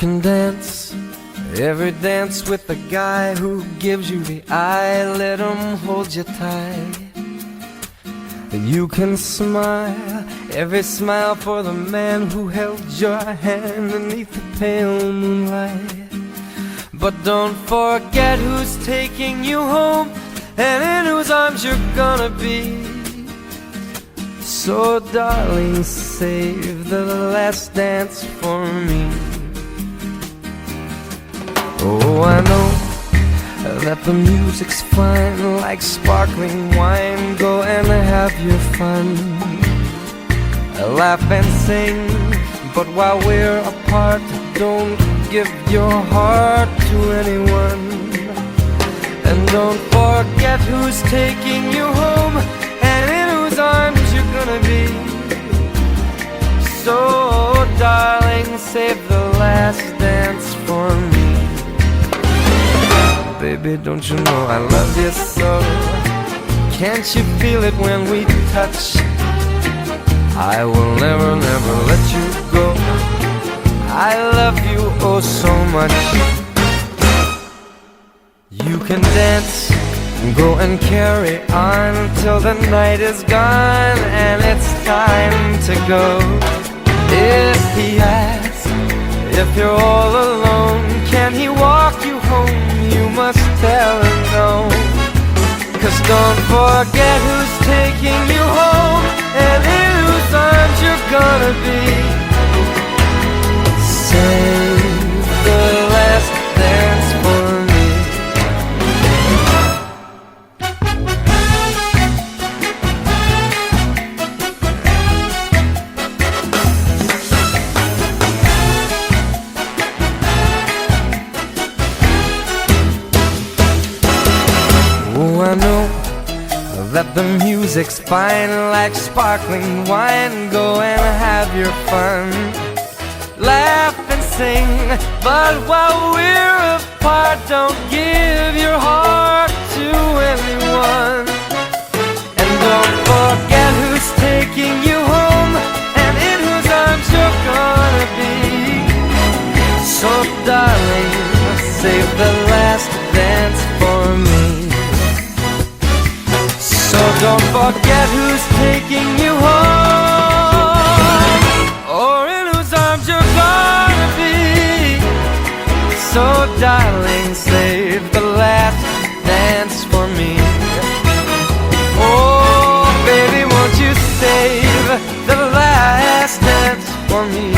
can dance every dance with the guy who gives you the eye. Let him hold you tight. And you can smile every smile for the man who held your hand beneath the pale moonlight. But don't forget who's taking you home and in whose arms you're gonna be. So darling, save the last dance for me. Oh, I know that the music's fine, like sparkling wine. Go and have your fun, laugh and sing. But while we're apart, don't give your heart to anyone. And don't forget who's taking you home and in whose arms you're gonna be. So darling, save the last dance for me. Baby, don't you know I love you so? Can't you feel it when we touch? I will never, never let you go. I love you oh so much. You can dance, go and carry on till the night is gone and it's time to go. If he asks if you're all alone, can he walk you home? You must tell him no. 'Cause don't forget who's taking you home and in whose arms you're gonna be. Save the last dance for me. Oh, I know that the music's fine, like sparkling wine. Go and have your fun, laugh and sing. But while we're apart, don't give your heart to anyone. And don't forget who's taking you home and in whose arms you're gonna be. So darling, save the last dance for me. So don't forget who's taking you home or in whose arms you're gonna be. So darling, save the last dance for me. Oh baby, won't you save the last dance for me?